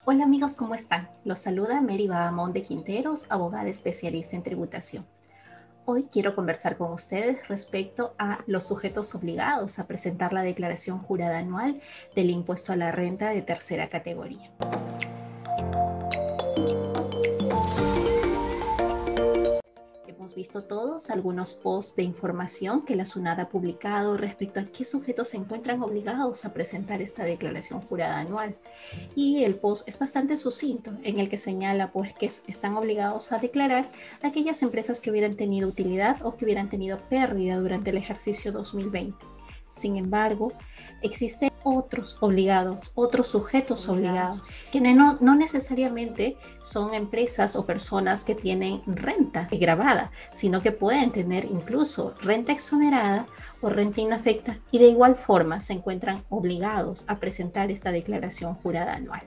Hola amigos, ¿cómo están? Los saluda Mary Bahamón de Quinteros, abogada especialista en tributación. Hoy quiero conversar con ustedes respecto a los sujetos obligados a presentar la declaración jurada anual del impuesto a la renta de tercera categoría. Hemos visto todos algunos posts de información que la SUNAT ha publicado respecto a qué sujetos se encuentran obligados a presentar esta declaración jurada anual. Y el post es bastante sucinto, en el que señala pues que están obligados a declarar aquellas empresas que hubieran tenido utilidad o que hubieran tenido pérdida durante el ejercicio 2020. Sin embargo, existen otros obligados, otros sujetos obligados, que no necesariamente son empresas o personas que tienen renta gravada, sino que pueden tener incluso renta exonerada o renta inafecta, y de igual forma se encuentran obligados a presentar esta declaración jurada anual.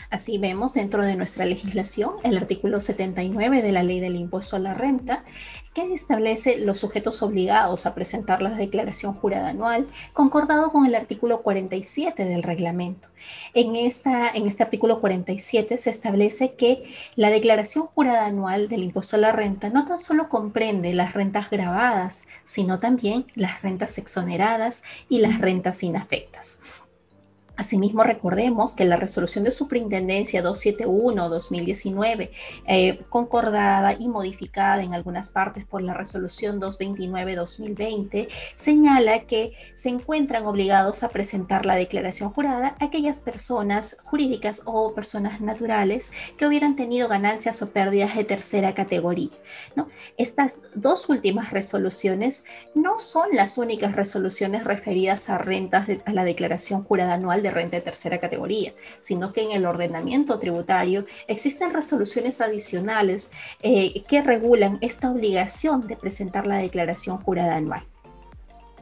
Así vemos dentro de nuestra legislación el artículo 79 de la Ley del Impuesto a la Renta, que establece los sujetos obligados a presentar la declaración jurada anual, concordado con el artículo 47 del reglamento. En este artículo 47 se establece que la declaración jurada anual del impuesto a la renta no tan solo comprende las rentas gravadas, sino también las rentas exoneradas y las rentas inafectas. Asimismo, recordemos que la resolución de superintendencia 271-2019, concordada y modificada en algunas partes por la resolución 229-2020, señala que se encuentran obligados a presentar la declaración jurada aquellas personas jurídicas o personas naturales que hubieran tenido ganancias o pérdidas de tercera categoría, ¿no? Estas dos últimas resoluciones no son las únicas resoluciones referidas a rentas a la declaración jurada anual de renta de tercera categoría, sino que en el ordenamiento tributario existen resoluciones adicionales que regulan esta obligación de presentar la declaración jurada anual.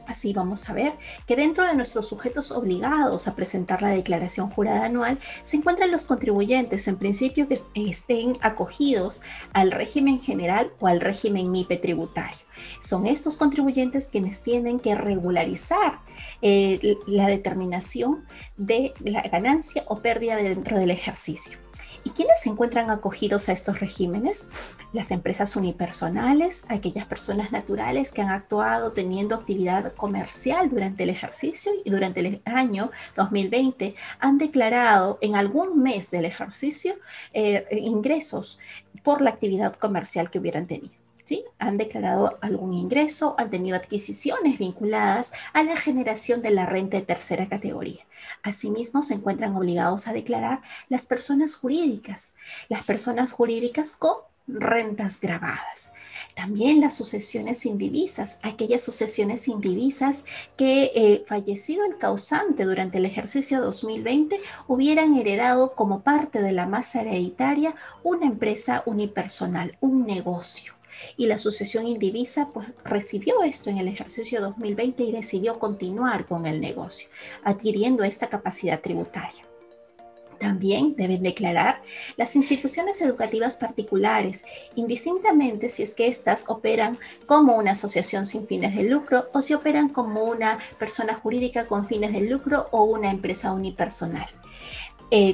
Así vamos a ver que dentro de nuestros sujetos obligados a presentar la declaración jurada anual se encuentran los contribuyentes, en principio, que estén acogidos al régimen general o al régimen MIPE tributario. Son estos contribuyentes quienes tienen que regularizar la determinación de la ganancia o pérdida dentro del ejercicio. ¿Y quiénes se encuentran acogidos a estos regímenes? Las empresas unipersonales, aquellas personas naturales que han actuado teniendo actividad comercial durante el ejercicio y durante el año 2020 han declarado en algún mes del ejercicio ingresos por la actividad comercial que hubieran tenido. ¿Sí? Han declarado algún ingreso, han tenido adquisiciones vinculadas a la generación de la renta de tercera categoría. Asimismo, se encuentran obligados a declarar las personas jurídicas con rentas gravadas. También las sucesiones indivisas, aquellas sucesiones indivisas que fallecido el causante durante el ejercicio 2020 hubieran heredado como parte de la masa hereditaria una empresa unipersonal, un negocio. Y la sucesión indivisa pues recibió esto en el ejercicio 2020 y decidió continuar con el negocio, adquiriendo esta capacidad tributaria. También deben declarar las instituciones educativas particulares, indistintamente si es que éstas operan como una asociación sin fines de lucro o si operan como una persona jurídica con fines de lucro o una empresa unipersonal.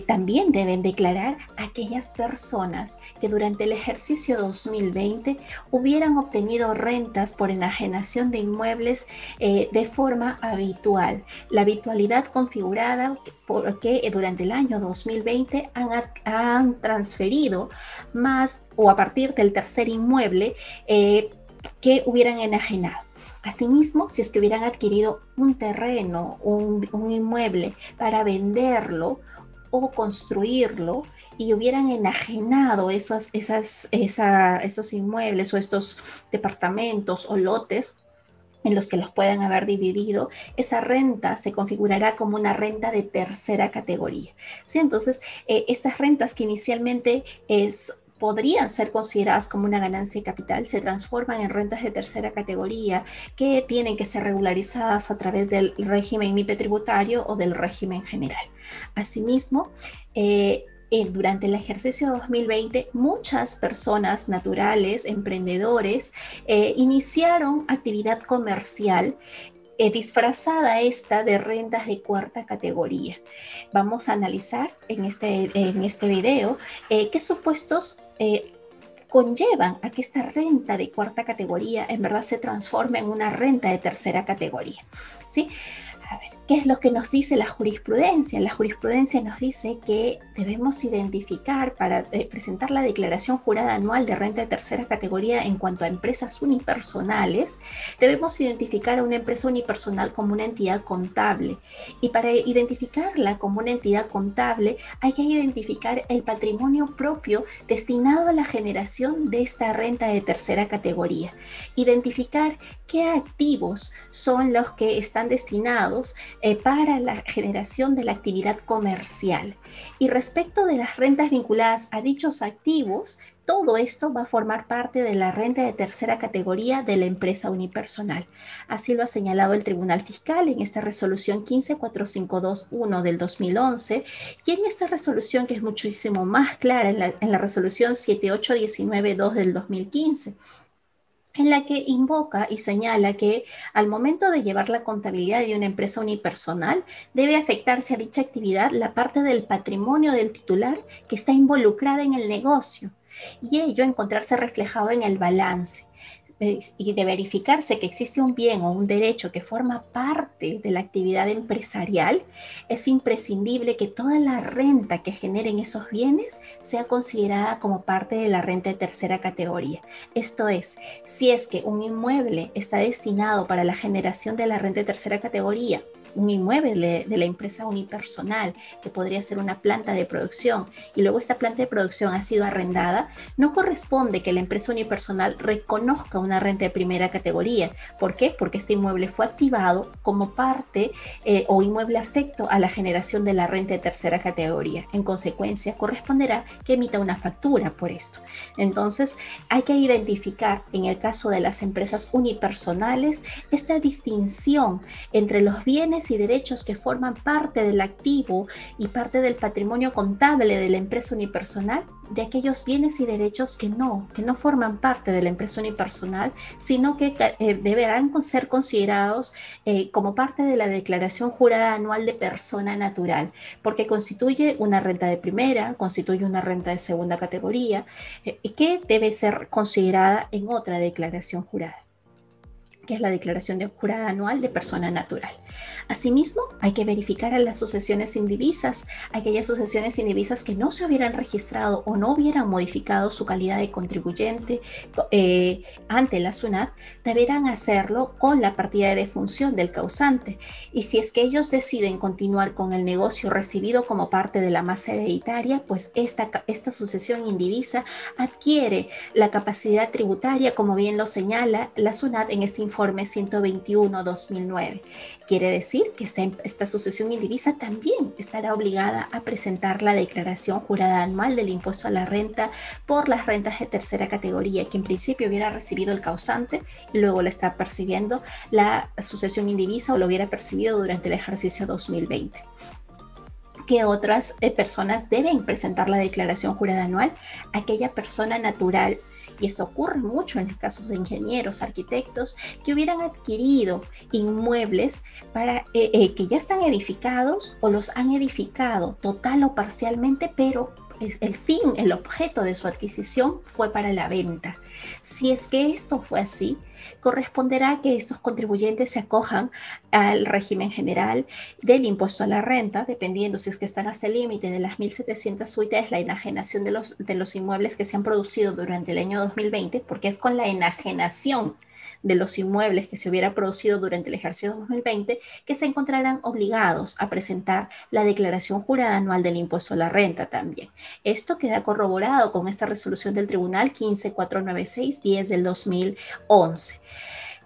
También deben declarar aquellas personas que durante el ejercicio 2020 hubieran obtenido rentas por enajenación de inmuebles de forma habitual. La habitualidad configurada porque durante el año 2020 han transferido más o a partir del tercer inmueble que hubieran enajenado. Asimismo, si es que hubieran adquirido un terreno, un inmueble para venderlo o construirlo y hubieran enajenado esos inmuebles o estos departamentos o lotes en los que los puedan haber dividido, esa renta se configurará como una renta de tercera categoría. ¿Sí? Entonces, estas rentas que inicialmente podrían ser consideradas como una ganancia de capital, se transforman en rentas de tercera categoría que tienen que ser regularizadas a través del régimen MIPE tributario o del régimen general. Asimismo, durante el ejercicio 2020, muchas personas naturales, emprendedores, iniciaron actividad comercial disfrazada esta de rentas de cuarta categoría. Vamos a analizar en este video qué supuestos conllevan a que esta renta de cuarta categoría en verdad se transforme en una renta de tercera categoría, ¿sí? A ver, ¿qué es lo que nos dice la jurisprudencia? La jurisprudencia nos dice que debemos identificar para presentar la declaración jurada anual de renta de tercera categoría en cuanto a empresas unipersonales, debemos identificar a una empresa unipersonal como una entidad contable. Y para identificarla como una entidad contable hay que identificar el patrimonio propio destinado a la generación de esta renta de tercera categoría. Identificar qué activos son los que están destinados para la generación de la actividad comercial. Y respecto de las rentas vinculadas a dichos activos, todo esto va a formar parte de la renta de tercera categoría de la empresa unipersonal. Así lo ha señalado el Tribunal Fiscal en esta resolución 154521 del 2011 y en esta resolución que es muchísimo más clara en la resolución 78192 del 2015. En la que invoca y señala que al momento de llevar la contabilidad de una empresa unipersonal, debe afectarse a dicha actividad la parte del patrimonio del titular que está involucrada en el negocio y ello encontrarse reflejado en el balance. Y de verificarse que existe un bien o un derecho que forma parte de la actividad empresarial, es imprescindible que toda la renta que generen esos bienes sea considerada como parte de la renta de tercera categoría. Esto es, si es que un inmueble está destinado para la generación de la renta de tercera categoría, un inmueble de la empresa unipersonal, que podría ser una planta de producción, y luego esta planta de producción ha sido arrendada, no corresponde que la empresa unipersonal reconozca una renta de primera categoría. ¿Por qué? Porque este inmueble fue activado como parte o inmueble afecto a la generación de la renta de tercera categoría. En consecuencia, corresponderá que emita una factura por esto. Entonces, hay que identificar en el caso de las empresas unipersonales esta distinción entre los bienes y derechos que forman parte del activo y parte del patrimonio contable de la empresa unipersonal, de aquellos bienes y derechos que no forman parte de la empresa unipersonal, sino que deberán ser considerados como parte de la declaración jurada anual de persona natural, porque constituye una renta de primera, constituye una renta de segunda categoría, que debe ser considerada en otra declaración jurada, que es la declaración de jurada anual de persona natural. Asimismo, hay que verificar a las sucesiones indivisas, aquellas sucesiones indivisas que no se hubieran registrado o no hubieran modificado su calidad de contribuyente ante la SUNAT, deberán hacerlo con la partida de defunción del causante. Y si es que ellos deciden continuar con el negocio recibido como parte de la masa hereditaria, pues esta sucesión indivisa adquiere la capacidad tributaria, como bien lo señala la SUNAT en este informe 121/2009. Quiere decir que esta sucesión indivisa también estará obligada a presentar la declaración jurada anual del impuesto a la renta por las rentas de tercera categoría que en principio hubiera recibido el causante y luego la está percibiendo la sucesión indivisa o lo hubiera percibido durante el ejercicio 2020. ¿Qué otras personas deben presentar la declaración jurada anual? Aquella persona natural, y esto ocurre mucho en los casos de ingenieros, arquitectos, que hubieran adquirido inmuebles que ya están edificados o los han edificado total o parcialmente, pero el objeto de su adquisición fue para la venta. Si es que esto fue así, corresponderá que estos contribuyentes se acojan al régimen general del impuesto a la renta, dependiendo si es que están hasta el límite de las 1.700 UITs, la enajenación de los inmuebles que se han producido durante el año 2020, porque es con la enajenación de los inmuebles que se hubiera producido durante el ejercicio 2020 que se encontrarán obligados a presentar la declaración jurada anual del impuesto a la renta también. Esto queda corroborado con esta resolución del Tribunal 15496-10 del 2011.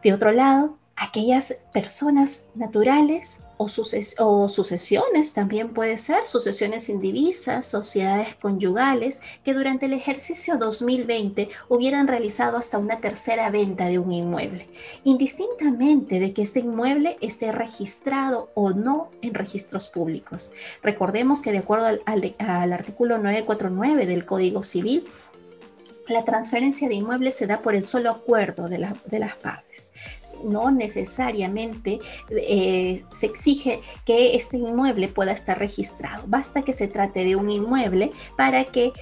De otro lado, aquellas personas naturales o sucesiones, también puede ser sucesiones indivisas, sociedades conyugales, que durante el ejercicio 2020 hubieran realizado hasta una tercera venta de un inmueble, indistintamente de que este inmueble esté registrado o no en registros públicos. Recordemos que de acuerdo al artículo 949 del Código Civil, la transferencia de inmuebles se da por el solo acuerdo de las partes. no necesariamente se exige que este inmueble pueda estar registrado. Basta que se trate de un inmueble para que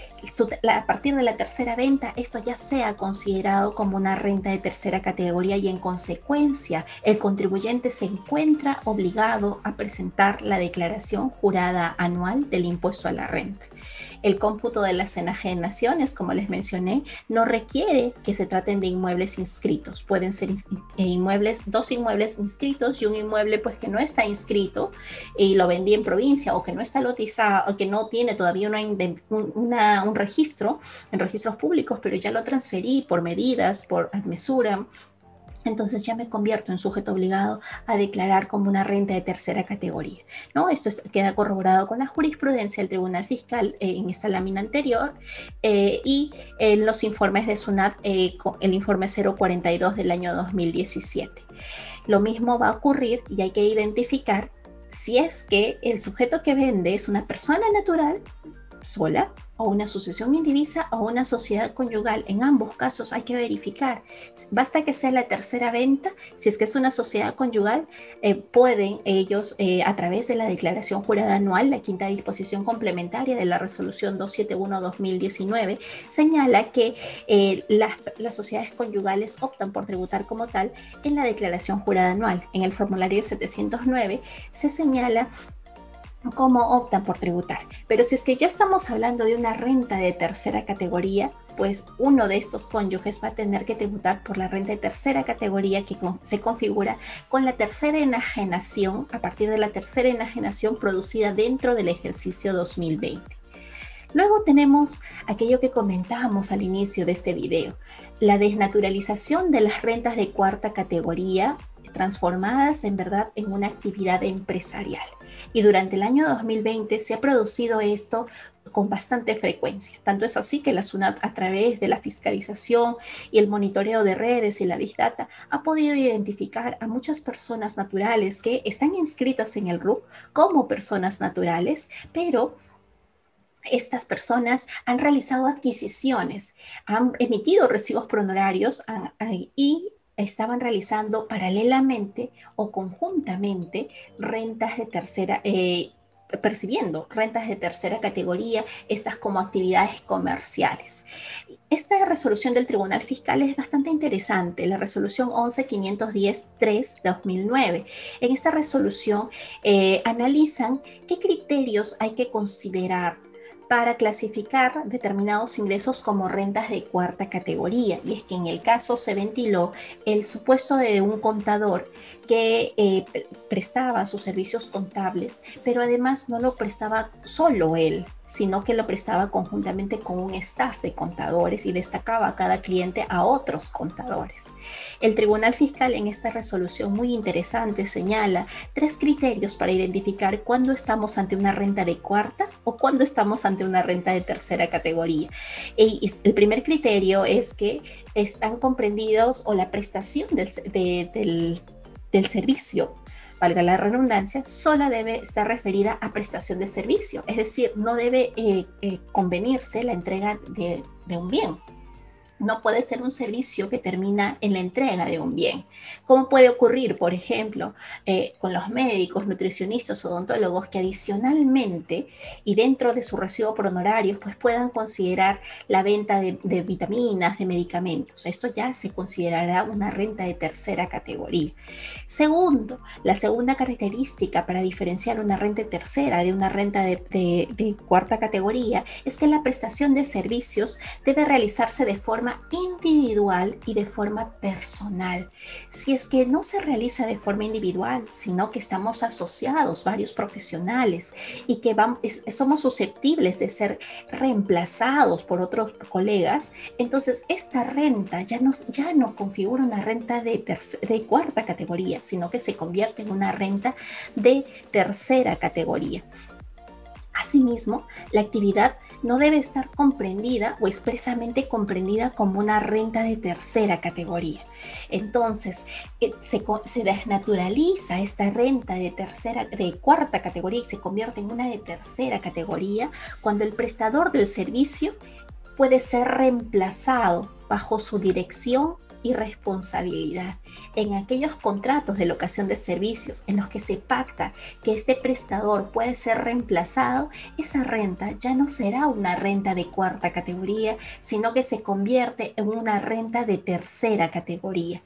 a partir de la tercera venta esto ya sea considerado como una renta de tercera categoría y en consecuencia el contribuyente se encuentra obligado a presentar la declaración jurada anual del impuesto a la renta. El cómputo de las enajenaciones, como les mencioné, no requiere que se traten de inmuebles inscritos. Pueden ser dos inmuebles inscritos y un inmueble pues que no está inscrito y lo vendí en provincia o que no está lotizado o que no tiene todavía un registro en registros públicos, pero ya lo transferí por medidas, por admesura. Entonces ya me convierto en sujeto obligado a declarar como una renta de tercera categoría, ¿no? Esto queda corroborado con la jurisprudencia del Tribunal Fiscal en esta lámina anterior y en los informes de SUNAT, el informe 042 del año 2017. Lo mismo va a ocurrir y hay que identificar si es que el sujeto que vende es una persona natural sola o una asociación indivisa o una sociedad conyugal. En ambos casos hay que verificar. Basta que sea la tercera venta. Si es que es una sociedad conyugal, pueden ellos, a través de la declaración jurada anual, la quinta disposición complementaria de la resolución 271/2019, señala que las sociedades conyugales optan por tributar como tal en la declaración jurada anual. En el formulario 709 se señala cómo optan por tributar. Pero si es que ya estamos hablando de una renta de tercera categoría, pues uno de estos cónyuges va a tener que tributar por la renta de tercera categoría que se configura con la tercera enajenación, a partir de la tercera enajenación producida dentro del ejercicio 2020. Luego tenemos aquello que comentábamos al inicio de este video, la desnaturalización de las rentas de cuarta categoría transformadas en verdad en una actividad empresarial. Y durante el año 2020 se ha producido esto con bastante frecuencia. Tanto es así que la SUNAT, a través de la fiscalización y el monitoreo de redes y la Big Data, ha podido identificar a muchas personas naturales que están inscritas en el RUC como personas naturales, pero estas personas han realizado adquisiciones, han emitido recibos pronorarios y estaban realizando paralelamente o conjuntamente rentas de tercera, percibiendo rentas de tercera categoría, estas como actividades comerciales. Esta resolución del Tribunal Fiscal es bastante interesante, la resolución 11.510.3/2009. En esta resolución analizan qué criterios hay que considerar para clasificar determinados ingresos como rentas de cuarta categoría. Y es que en el caso se ventiló el supuesto de un contador que prestaba sus servicios contables, pero además no lo prestaba solo él, sino que lo prestaba conjuntamente con un staff de contadores y destacaba a cada cliente a otros contadores. El Tribunal Fiscal en esta resolución muy interesante señala 3 criterios para identificar cuándo estamos ante una renta de cuarta o cuándo estamos ante una renta de tercera categoría. Y el primer criterio es que están comprendidos o la prestación del servicio, valga la redundancia, sola debe estar referida a prestación de servicio, es decir, no debe convenirse la entrega de un bien. No puede ser un servicio que termina en la entrega de un bien. ¿Cómo puede ocurrir, por ejemplo, con los médicos, nutricionistas, odontólogos que adicionalmente y dentro de su recibo por honorarios pues puedan considerar la venta de vitaminas, de medicamentos? Esto ya se considerará una renta de tercera categoría. Segundo, la segunda característica para diferenciar una renta tercera de una renta de cuarta categoría es que la prestación de servicios debe realizarse de forma individual y de forma personal. Si es que no se realiza de forma individual, sino que estamos asociados varios profesionales y que somos susceptibles de ser reemplazados por otros colegas, entonces esta renta ya no configura una renta de cuarta categoría, sino que se convierte en una renta de tercera categoría. Asimismo, la actividad no debe estar comprendida o expresamente comprendida como una renta de tercera categoría. Entonces, se desnaturaliza esta renta de cuarta categoría y se convierte en una de tercera categoría cuando el prestador del servicio puede ser reemplazado bajo su dirección y responsabilidad. En aquellos contratos de locación de servicios en los que se pacta que este prestador puede ser reemplazado, esa renta ya no será una renta de cuarta categoría, sino que se convierte en una renta de tercera categoría.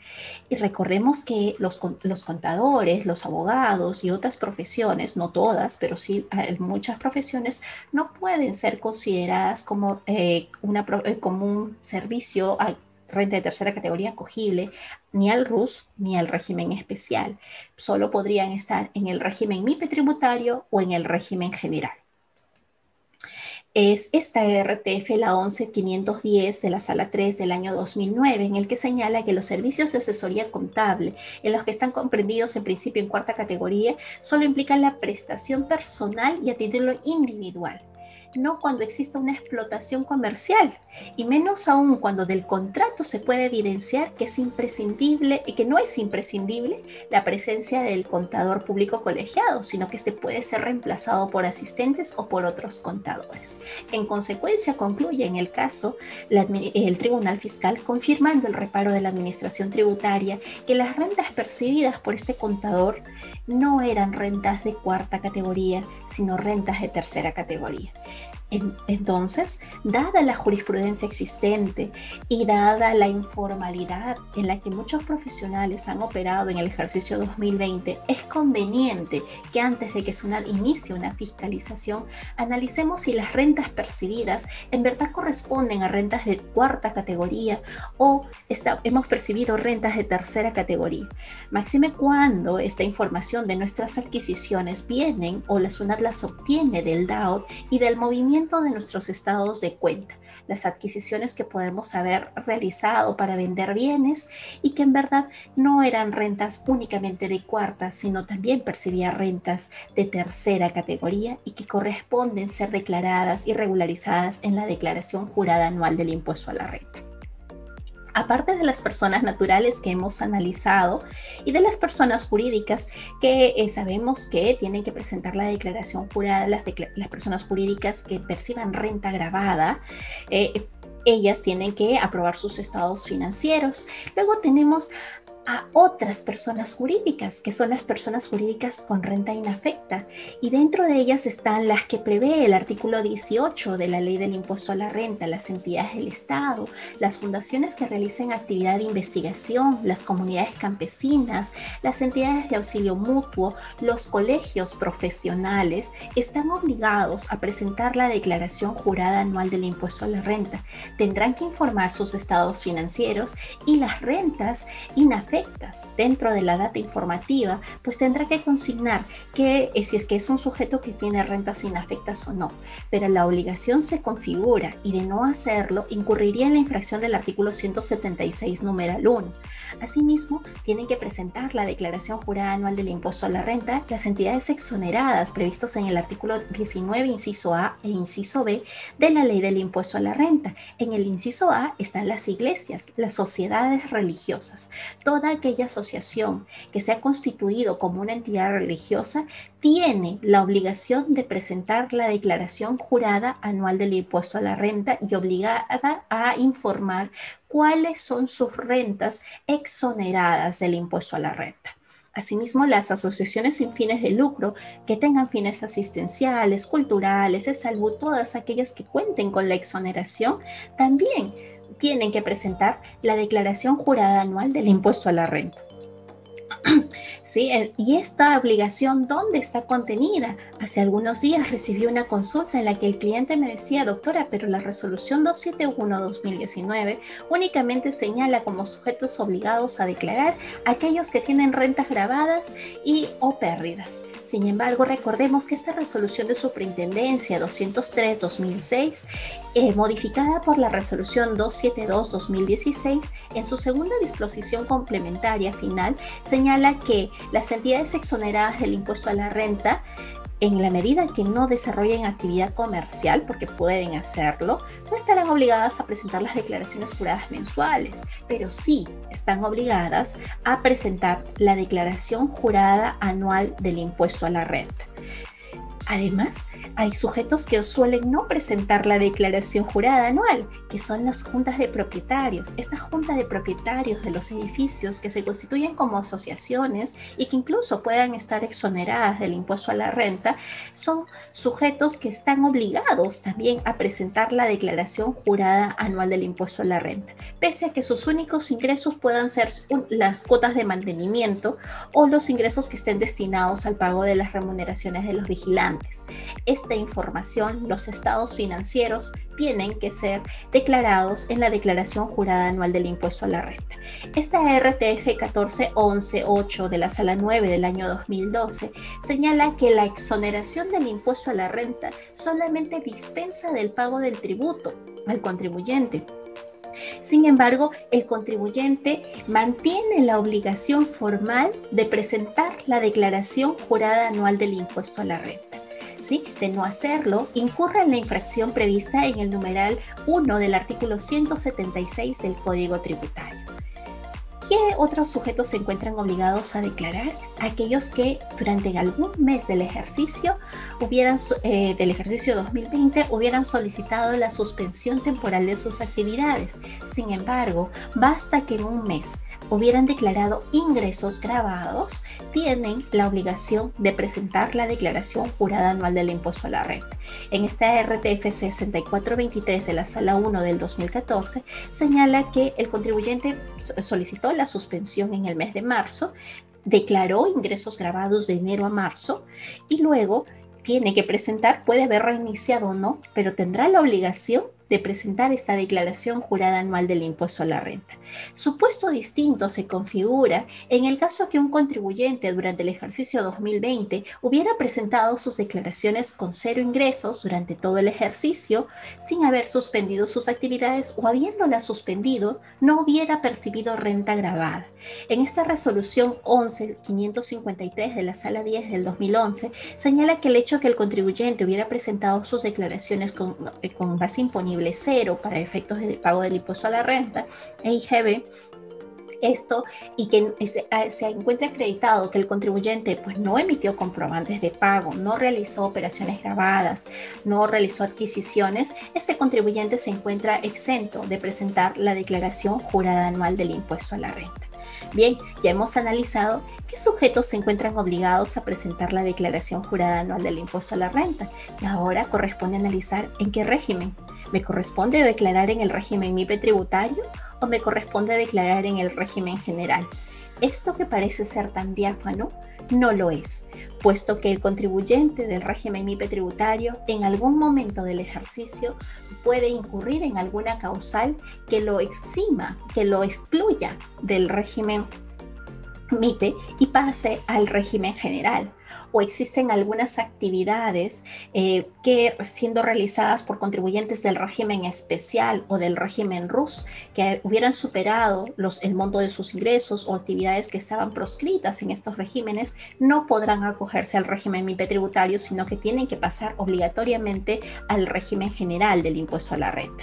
Y recordemos que los contadores, los abogados y otras profesiones, no todas, pero sí muchas profesiones, no pueden ser consideradas como, como un servicio a renta de tercera categoría acogible ni al RUS ni al régimen especial. Solo podrían estar en el régimen MIPE tributario o en el régimen general. Es esta RTF, la 11510 de la Sala 3 del año 2009, en el que señala que los servicios de asesoría contable, en los que están comprendidos en principio en cuarta categoría, solo implican la prestación personal y a título individual, no cuando exista una explotación comercial, y menos aún cuando del contrato se puede evidenciar que es imprescindible y que no es imprescindible la presencia del contador público colegiado, sino que este puede ser reemplazado por asistentes o por otros contadores. En consecuencia, concluye en el caso el Tribunal Fiscal, confirmando el reparo de la Administración Tributaria, que las rentas percibidas por este contador no eran rentas de cuarta categoría, sino rentas de tercera categoría. Entonces, dada la jurisprudencia existente y dada la informalidad en la que muchos profesionales han operado en el ejercicio 2020, es conveniente que antes de que SUNAT inicie una fiscalización, analicemos si las rentas percibidas en verdad corresponden a rentas de cuarta categoría o hemos percibido rentas de tercera categoría. Máxime cuando esta información de nuestras adquisiciones vienen o la SUNAT las obtiene del DAOT y del movimiento de nuestros estados de cuenta, las adquisiciones que podemos haber realizado para vender bienes y que en verdad no eran rentas únicamente de cuarta, sino también percibía rentas de tercera categoría y que corresponden ser declaradas y regularizadas en la declaración jurada anual del impuesto a la renta. Aparte de las personas naturales que hemos analizado y de las personas jurídicas que sabemos que tienen que presentar la declaración jurada, las personas jurídicas que perciban renta gravada, ellas tienen que aprobar sus estados financieros. Luego tenemos a otras personas jurídicas, que son las personas jurídicas con renta inafecta, y dentro de ellas están las que prevé el artículo 18 de la Ley del Impuesto a la Renta, las entidades del Estado, las fundaciones que realicen actividad de investigación, las comunidades campesinas, las entidades de auxilio mutuo, los colegios profesionales, están obligados a presentar la declaración jurada anual del impuesto a la renta. Tendrán que informar sus estados financieros y las rentas inafectas dentro de la data informativa, pues tendrá que consignar que si es que es un sujeto que tiene rentas inafectas o no, pero la obligación se configura y de no hacerlo incurriría en la infracción del artículo 176 numeral 1. Asimismo, tienen que presentar la declaración jurada anual del impuesto a la renta las entidades exoneradas previstos en el artículo 19 inciso A e inciso B de la Ley del Impuesto a la Renta. En el inciso A están las iglesias, las sociedades religiosas. Toda aquella asociación que se ha constituido como una entidad religiosa tiene la obligación de presentar la declaración jurada anual del impuesto a la renta y obligada a informar cuáles son sus rentas exoneradas del impuesto a la renta. Asimismo, las asociaciones sin fines de lucro que tengan fines asistenciales, culturales, de salud, todas aquellas que cuenten con la exoneración, también tienen que presentar la declaración jurada anual del impuesto a la renta. ¿Sí? Y esta obligación, ¿dónde está contenida? Hace algunos días recibí una consulta en la que el cliente me decía: doctora, pero la resolución 271/2019 únicamente señala como sujetos obligados a declarar aquellos que tienen rentas gravadas y o pérdidas. Sin embargo, recordemos que esta resolución de superintendencia 203/2006, modificada por la resolución 272/2016, en su segunda disposición complementaria final, señala que las entidades exoneradas del impuesto a la renta, en la medida que no desarrollen actividad comercial, porque pueden hacerlo, no estarán obligadas a presentar las declaraciones juradas mensuales, pero sí están obligadas a presentar la declaración jurada anual del impuesto a la renta. Además, hay sujetos que suelen no presentar la declaración jurada anual, que son las juntas de propietarios. Estas juntas de propietarios de los edificios que se constituyen como asociaciones y que incluso puedan estar exoneradas del impuesto a la renta, son sujetos que están obligados también a presentar la declaración jurada anual del impuesto a la renta, pese a que sus únicos ingresos puedan ser las cuotas de mantenimiento o los ingresos que estén destinados al pago de las remuneraciones de los vigilantes. Esta información, los estados financieros tienen que ser declarados en la declaración jurada anual del impuesto a la renta. Esta RTF 14.11.8 de la Sala 9 del año 2012 señala que la exoneración del impuesto a la renta solamente dispensa del pago del tributo al contribuyente. Sin embargo, el contribuyente mantiene la obligación formal de presentar la declaración jurada anual del impuesto a la renta. ¿Sí? De no hacerlo, incurre en la infracción prevista en el numeral 1 del artículo 176 del Código Tributario. ¿Qué otros sujetos se encuentran obligados a declarar? Aquellos que durante algún mes del ejercicio 2020 hubieran solicitado la suspensión temporal de sus actividades. Sin embargo, basta que en un mes hubieran declarado ingresos gravados, tienen la obligación de presentar la declaración jurada anual del impuesto a la renta. En esta RTF 6423 de la Sala 1 del 2014 señala que el contribuyente solicitó la suspensión en el mes de marzo, declaró ingresos gravados de enero a marzo y luego tiene que presentar, puede haber reiniciado o no, pero tendrá la obligación de presentar esta declaración jurada anual del impuesto a la renta. Supuesto distinto se configura en el caso que un contribuyente durante el ejercicio 2020 hubiera presentado sus declaraciones con cero ingresos durante todo el ejercicio, sin haber suspendido sus actividades o habiéndolas suspendido, no hubiera percibido renta gravada. En esta resolución 11.553 de la Sala 10 del 2011 señala que el hecho que el contribuyente hubiera presentado sus declaraciones con base imponible cero para efectos del pago del impuesto a la renta, EIGB, esto y que se encuentre acreditado que el contribuyente pues no emitió comprobantes de pago, no realizó operaciones gravadas, no realizó adquisiciones, este contribuyente se encuentra exento de presentar la declaración jurada anual del impuesto a la renta. Bien, ya hemos analizado qué sujetos se encuentran obligados a presentar la declaración jurada anual del impuesto a la renta y ahora corresponde analizar en qué régimen. ¿Me corresponde declarar en el régimen MIPE tributario o me corresponde declarar en el régimen general? Esto que parece ser tan diáfano no lo es, puesto que el contribuyente del régimen MIPE tributario en algún momento del ejercicio puede incurrir en alguna causal que lo exima, que lo excluya del régimen MIPE y pase al régimen general. O existen algunas actividades que siendo realizadas por contribuyentes del régimen especial o del régimen RUS que hubieran superado el monto de sus ingresos o actividades que estaban proscritas en estos regímenes no podrán acogerse al régimen MIPE tributario, sino que tienen que pasar obligatoriamente al régimen general del impuesto a la renta.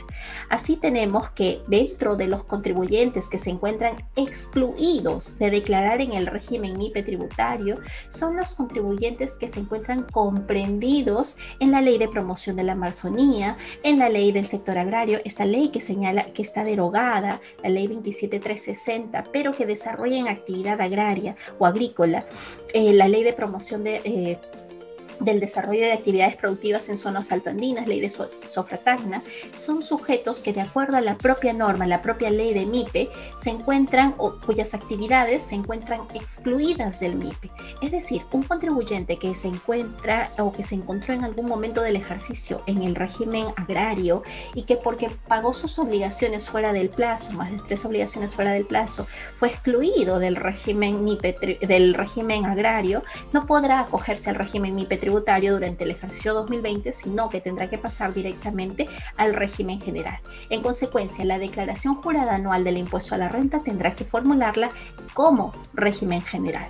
Así tenemos que dentro de los contribuyentes que se encuentran excluidos de declarar en el régimen MIPE tributario son los contribuyentes que se encuentran comprendidos en la Ley de Promoción de la Amazonía, en la Ley del Sector Agrario, esta ley que señala que está derogada, la Ley 27.360, pero que desarrolla en actividad agraria o agrícola, la Ley de Promoción del desarrollo de actividades productivas en zonas altoandinas, ley de Sofratagna, son sujetos que de acuerdo a la propia norma, la propia ley de MIPE, se encuentran o cuyas actividades se encuentran excluidas del MIPE. Es decir, un contribuyente que se encuentra o que se encontró en algún momento del ejercicio en el régimen agrario y que porque pagó sus obligaciones fuera del plazo, más de 3 obligaciones fuera del plazo, fue excluido del régimen MIPE, del régimen agrario, no podrá acogerse al régimen MIPE tributario durante el ejercicio 2020, sino que tendrá que pasar directamente al régimen general. En consecuencia, la declaración jurada anual del impuesto a la renta tendrá que formularla como régimen general.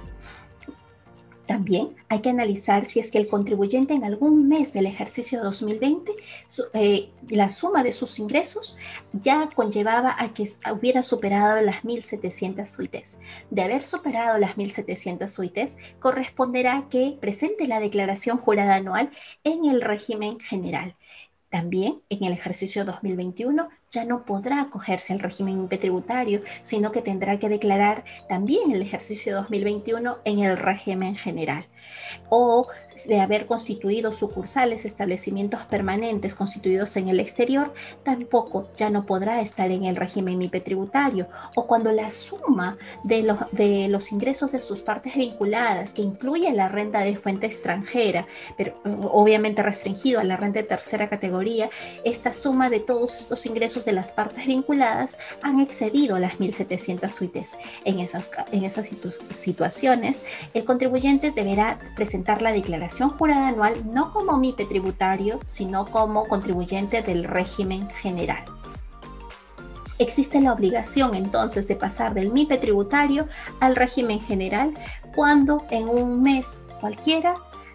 También hay que analizar si es que el contribuyente en algún mes del ejercicio 2020, la suma de sus ingresos ya conllevaba a que hubiera superado las 1.700 UITs. De haber superado las 1.700 UITs, corresponderá que presente la declaración jurada anual en el régimen general. También en el ejercicio 2021 ya no podrá acogerse al régimen MIPE tributario, sino que tendrá que declarar también el ejercicio 2021 en el régimen general. O de haber constituido sucursales, establecimientos permanentes constituidos en el exterior, tampoco ya no podrá estar en el régimen MIPE tributario. O cuando la suma de los ingresos de sus partes vinculadas, que incluye la renta de fuente extranjera, pero obviamente restringido a la renta de tercera categoría, esta suma de todos estos ingresos de las partes vinculadas han excedido las 1.700 UITs. En esas situaciones, el contribuyente deberá presentar la declaración jurada anual no como MIPE tributario, sino como contribuyente del régimen general. Existe la obligación entonces de pasar del MIPE tributario al régimen general cuando en un mes cualquiera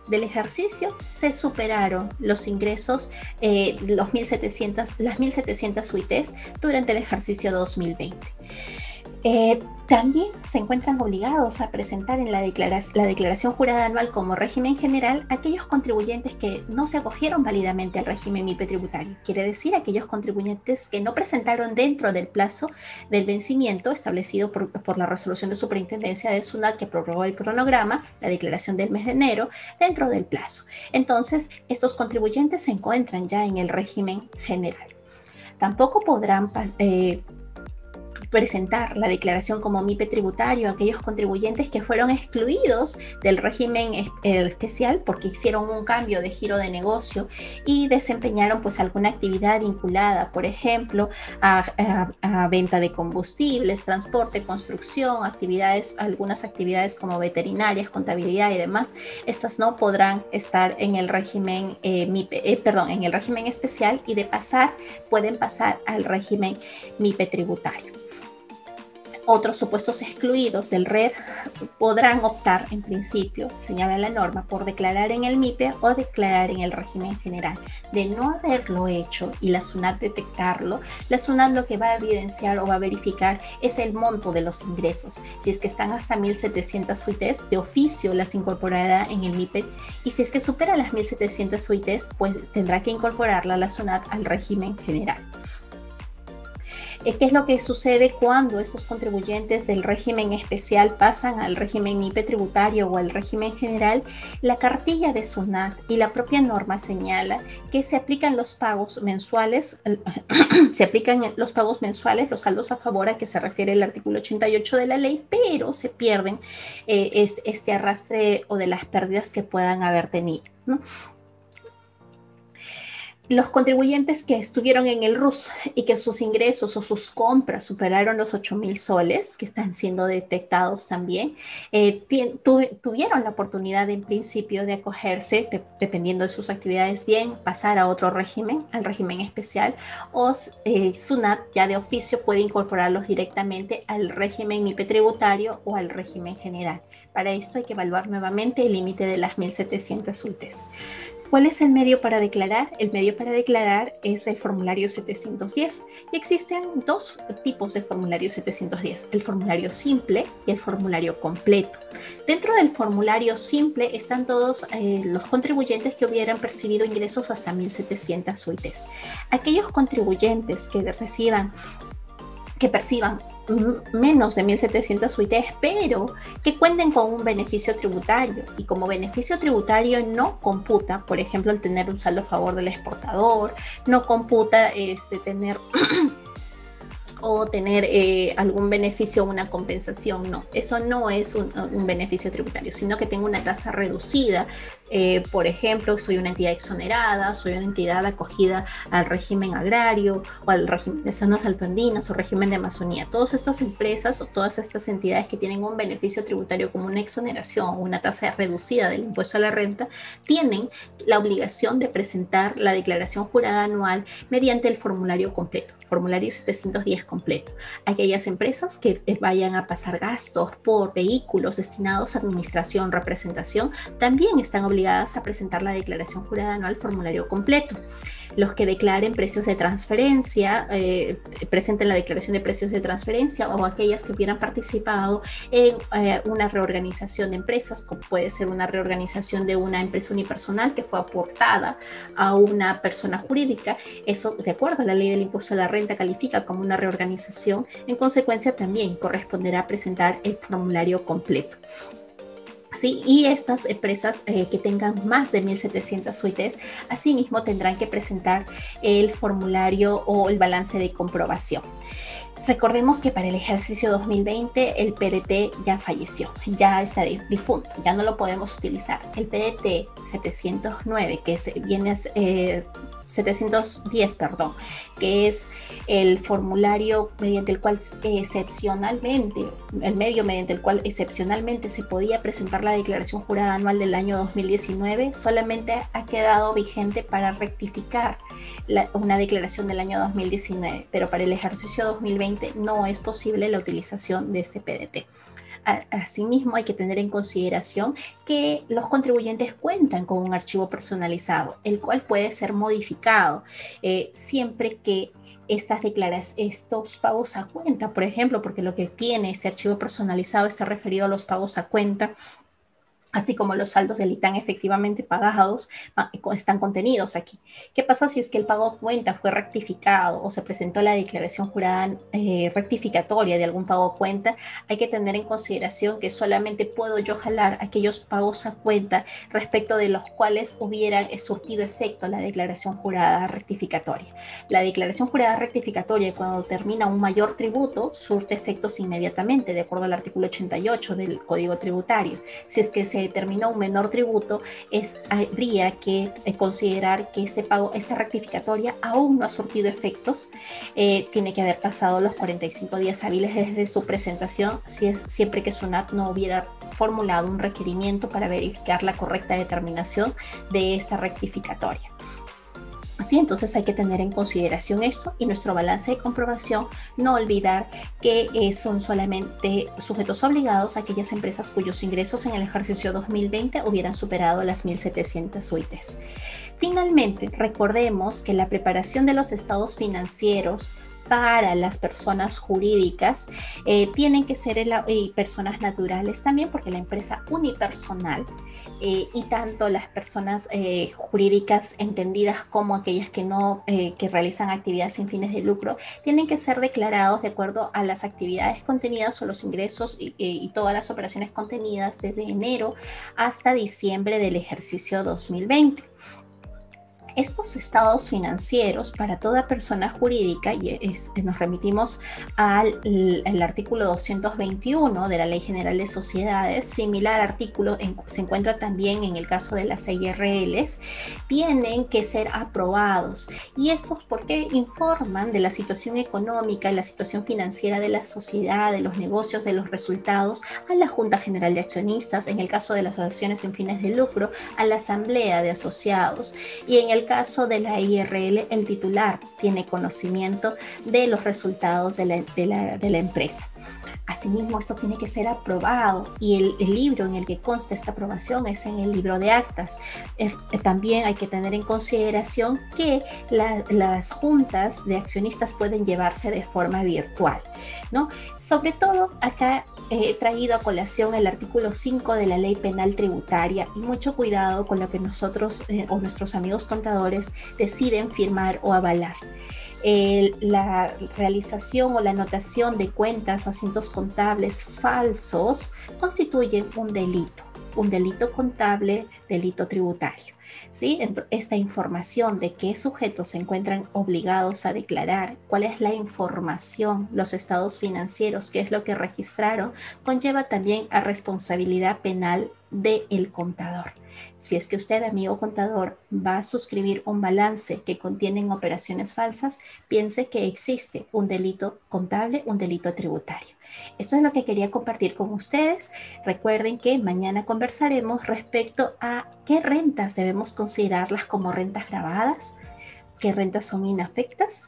del ejercicio se superaron los ingresos, las 1.700 UITs durante el ejercicio 2020. También se encuentran obligados a presentar en la declaración jurada anual como régimen general aquellos contribuyentes que no se acogieron válidamente al régimen MIPE tributario. Quiere decir aquellos contribuyentes que no presentaron dentro del plazo del vencimiento establecido por la resolución de superintendencia de SUNAT que prorrogó el cronograma, la declaración del mes de enero, dentro del plazo. Entonces, estos contribuyentes se encuentran ya en el régimen general. Tampoco podrán presentar la declaración como MIPE tributario a aquellos contribuyentes que fueron excluidos del régimen especial porque hicieron un cambio de giro de negocio y desempeñaron pues alguna actividad vinculada, por ejemplo, a venta de combustibles, transporte, construcción, algunas actividades como veterinarias, contabilidad y demás. Estas no podrán estar en el régimen en el régimen especial y pueden pasar al régimen MIPE tributario. Otros supuestos excluidos del RER podrán optar, en principio, señala la norma, por declarar en el MIPE o declarar en el régimen general. De no haberlo hecho y la SUNAT detectarlo, la SUNAT lo que va a evidenciar o va a verificar es el monto de los ingresos. Si es que están hasta 1.700 UITs, de oficio las incorporará en el MIPE, y si es que supera las 1.700 UITs, pues tendrá que incorporarla la SUNAT al régimen general. ¿Qué es lo que sucede cuando estos contribuyentes del régimen especial pasan al régimen MIPE tributario o al régimen general? La cartilla de SUNAT y la propia norma señala que se aplican los pagos mensuales, los saldos a favor a que se refiere el artículo 88 de la ley, pero se pierden este arrastre o de las pérdidas que puedan haber tenido, ¿no? Los contribuyentes que estuvieron en el RUS y que sus ingresos o sus compras superaron los 8.000 soles, que están siendo detectados también, tuvieron la oportunidad en principio de acogerse, dependiendo de sus actividades, bien pasar a otro régimen, al régimen especial, o SUNAT ya de oficio puede incorporarlos directamente al régimen MIPE tributario o al régimen general. Para esto hay que evaluar nuevamente el límite de las 1.700 UITs. ¿Cuál es el medio para declarar? El medio para declarar es el formulario 710 y existen dos tipos de formulario 710, el formulario simple y el formulario completo. Dentro del formulario simple están todos los contribuyentes que hubieran percibido ingresos hasta 1.700 UITs. Aquellos contribuyentes que perciban menos de 1.700 UITs, pero que cuenten con un beneficio tributario, y como beneficio tributario no computa, por ejemplo, el tener un saldo a favor del exportador, no computa tener o tener algún beneficio o una compensación, no, eso no es un beneficio tributario, sino que tenga una tasa reducida Por ejemplo, soy una entidad exonerada, soy una entidad acogida al régimen agrario o al régimen de zonas altoandinas o régimen de Amazonía. Todas estas empresas o todas estas entidades que tienen un beneficio tributario como una exoneración o una tasa reducida del impuesto a la renta tienen la obligación de presentar la declaración jurada anual mediante el formulario completo, formulario 710 completo. Aquellas empresas que vayan a pasar gastos por vehículos destinados a administración, representación, también están obligadas a presentar la declaración jurada anual formulario completo. Los que declaren precios de transferencia, presenten la declaración de precios de transferencia, o aquellas que hubieran participado en una reorganización de empresas, como puede ser una reorganización de una empresa unipersonal que fue aportada a una persona jurídica. Eso, de acuerdo a la ley del impuesto a la renta, califica como una reorganización. En consecuencia, también corresponderá presentar el formulario completo. ¿Sí? Y estas empresas que tengan más de 1.700 UITs, asimismo tendrán que presentar el formulario o el balance de comprobación. Recordemos que para el ejercicio 2020 el PDT ya falleció, ya está difunto, ya no lo podemos utilizar. El PDT 709, que viene a 710, perdón, que es el formulario mediante el cual excepcionalmente, el medio mediante el cual excepcionalmente se podía presentar la declaración jurada anual del año 2019, solamente ha quedado vigente para rectificar una declaración del año 2019, pero para el ejercicio 2020 no es posible la utilización de este PDT. Asimismo, hay que tener en consideración que los contribuyentes cuentan con un archivo personalizado, el cual puede ser modificado siempre que estos pagos a cuenta, por ejemplo, porque lo que tiene este archivo personalizado está referido a los pagos a cuenta, así como los saldos del ITAN efectivamente pagados están contenidos aquí. ¿Qué pasa si es que el pago a cuenta fue rectificado o se presentó la declaración jurada rectificatoria de algún pago a cuenta? Hay que tener en consideración que solamente puedo yo jalar aquellos pagos a cuenta respecto de los cuales hubieran surtido efecto la declaración jurada rectificatoria. La declaración jurada rectificatoria, cuando termina un mayor tributo, surte efectos inmediatamente, de acuerdo al artículo 88 del Código Tributario. Si es que se determinó un menor tributo, habría que considerar que esta rectificatoria aún no ha surtido efectos. Tiene que haber pasado los 45 días hábiles desde su presentación, siempre que SUNAT no hubiera formulado un requerimiento para verificar la correcta determinación de esta rectificatoria. Así, entonces hay que tener en consideración esto, y nuestro balance de comprobación, no olvidar que son solamente sujetos obligados a aquellas empresas cuyos ingresos en el ejercicio 2020 hubieran superado las 1.700 UITs. Finalmente, recordemos que la preparación de los estados financieros para las personas jurídicas tienen que ser personas naturales también, porque la empresa unipersonal y tanto las personas jurídicas entendidas como aquellas que realizan actividades sin fines de lucro tienen que ser declarados de acuerdo a las actividades contenidas o los ingresos y todas las operaciones contenidas desde enero hasta diciembre del ejercicio 2020. Estos estados financieros para toda persona jurídica, y nos remitimos al artículo 221 de la Ley General de Sociedades, similar artículo se encuentra también en el caso de las IRLs, tienen que ser aprobados. Y estos porque informan de la situación económica y la situación financiera de la sociedad, de los negocios, de los resultados, a la Junta General de Accionistas, en el caso de las asociaciones sin fines de lucro, a la Asamblea de Asociados, y en el caso de la IRL, el titular tiene conocimiento de los resultados de la empresa. Asimismo, esto tiene que ser aprobado, y el libro en el que consta esta aprobación es en el libro de actas. También hay que tener en consideración que las juntas de accionistas pueden llevarse de forma virtual, ¿no? Sobre todo acá he traído a colación el artículo 5 de la Ley Penal Tributaria, y mucho cuidado con lo que nosotros o nuestros amigos contadores deciden firmar o avalar. La realización o la anotación de cuentas, asientos contables falsos constituye un delito contable, delito tributario. ¿Sí? Esta información de qué sujetos se encuentran obligados a declarar, cuál es la información, los estados financieros, qué es lo que registraron, conlleva también a responsabilidad penal del contador. Si es que usted, amigo contador, va a suscribir un balance que contiene operaciones falsas, piense que existe un delito contable, un delito tributario. Esto es lo que quería compartir con ustedes. Recuerden que mañana conversaremos respecto a qué rentas debemos considerarlas como rentas grabadas, qué rentas son inafectas,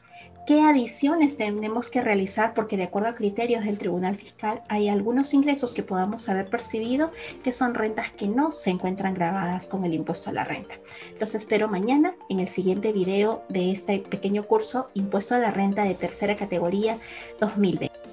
qué adiciones tenemos que realizar, porque de acuerdo a criterios del Tribunal Fiscal hay algunos ingresos que podamos haber percibido que son rentas que no se encuentran grabadas con el impuesto a la renta. Los espero mañana en el siguiente video de este pequeño curso Impuesto a la Renta de Tercera Categoría 2020.